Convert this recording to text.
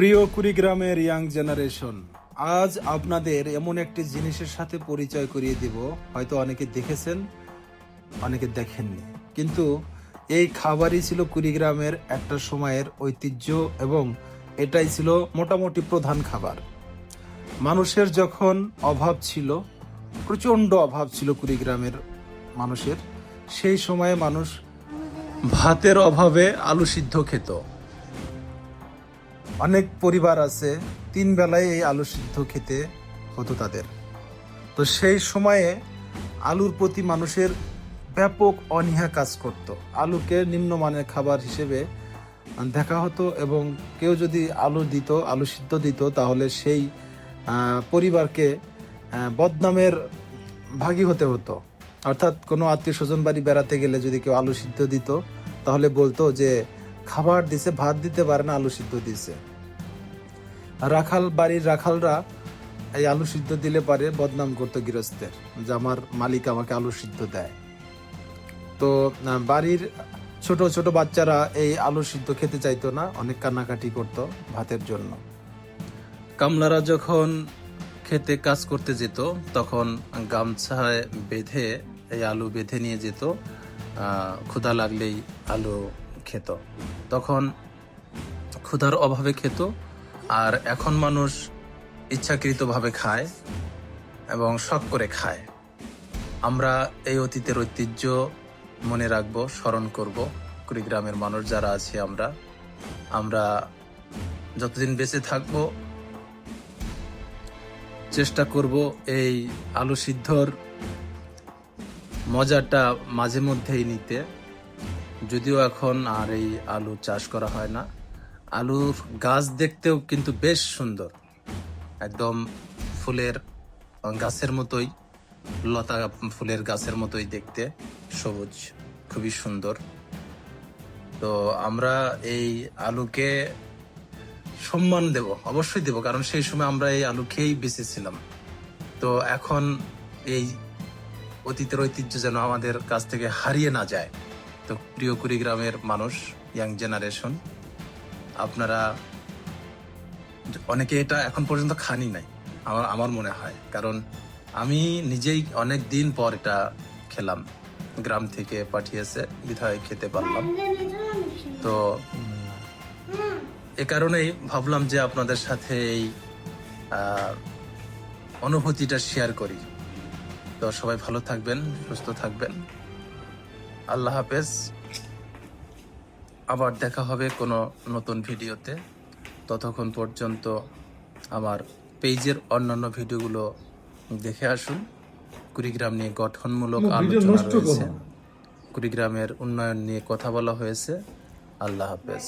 প্রিয় কুড়িগ্রামের young generation, আজ আপনাদের এমন একটি জিনিসের সাথে পরিচয় করিয়ে দিব। হয়তো অনেকে দেখেছেন, অনেকে দেখেননি, কিন্তু এই খাবারই ছিল কুড়িগ্রামের একটা সময়ের ঐতিহ্য এবং এটাই ছিল মোটামুটি প্রধান খাবার। মানুষের যখন অভাব ছিল, প্রচণ্ড অভাব ছিল কুড়িগ্রামের মানুষের, সেই সময়ে মানুষ ভাতের অভাবে আলু সিদ্ধ খেত। অনেক পরিবার আছে 3 বেলায় এই আলু সিদ্ধ খেতে হতো তাদের। তো সেই সময়ে আলুর প্রতি মানুষের ব্যাপক অনীহা কাজ করত। আলুকে নিম্নমানের খাবার হিসেবে দেখা হতো এবং কেউ যদি আলু দিত, আলু সিদ্ধ দিত, তাহলে সেই পরিবারকে বদনামের ভাগী হতে হতো। অর্থাৎ কোনো আত্মীয় স্বজন বাড়ি বেড়াতে গেলে যদি কেউ আলু সিদ্ধ দিত, তাহলে বলতো যে খাবার দিছে, ভাত দিতে পারে না, আলু সিদ্ধ দিছে। রাখাল বাড়ির রাখালরা এই আলু সিদ্ধ দিলে পারে বদনাম করতো গৃহস্থের, যে আমার মালিক আমাকে আলু সিদ্ধ দেয়। তো বাড়ির ছোট ছোট বাচ্চারা এই আলু সিদ্ধ খেতে চাইতো না, অনেক কান্নাকাটি করত ভাতের জন্য। কামলারা যখন খেতে কাজ করতে যেত, তখন গামছায় বেঁধে এই আলু বেঁধে নিয়ে যেত, ক্ষুধা লাগলেই আলু খেত। তখন ক্ষুধার অভাবে খেত, আর এখন মানুষ ইচ্ছাকৃতভাবে খায় এবং শখ করে খায়। আমরা এই অতীতের ঐতিহ্য মনে রাখবো, স্মরণ করব। কুড়িগ্রামের মানুষ যারা আছি, আমরা যতদিন বেঁচে থাকবো চেষ্টা করব এই আলু সিদ্ধর মজাটা মাঝে মধ্যেই নিতে। যদিও এখন আর এই আলু চাষ করা হয় না। আলুর গাছ দেখতেও কিন্তু বেশ সুন্দর, একদম ফুলের গাছের মতোই, লতা ফুলের গাছের মতোই দেখতে, সবুজ, খুবই সুন্দর। তো আমরা এই আলুকে সম্মান দেব, অবশ্যই দেব, কারণ সেই সময় আমরা এই আলু খেয়েই বেঁচেছিলাম। তো এখন এই অতীতের ঐতিহ্য যেন আমাদের কাছ থেকে হারিয়ে না যায়। তো প্রিয় কুড়িগ্রামের মানুষ, ইয়াং জেনারেশন, আপনারা অনেকে এটা এখন পর্যন্ত খানি নাই আমার মনে হয়, কারণ আমি নিজেই অনেক দিন পর এটা খেলাম। গ্রাম থেকে পাঠিয়েছে বিধায় খেতে পারলাম। তো এ কারণেই ভাবলাম যে আপনাদের সাথে এই অনুভূতিটা শেয়ার করি। তো সবাই ভালো থাকবেন, সুস্থ থাকবেন। আল্লাহ হাফেজ। আবার দেখা হবে কোনো নতুন ভিডিওতে। ততক্ষণ পর্যন্ত আমার পেজের অন্যান্য ভিডিওগুলো দেখে আসুন। কুড়িগ্রাম নিয়ে গঠনমূলক আলোচনা রয়েছে, কুড়িগ্রামের উন্নয়ন নিয়ে কথা বলা হয়েছে। আল্লাহ হাফেজ।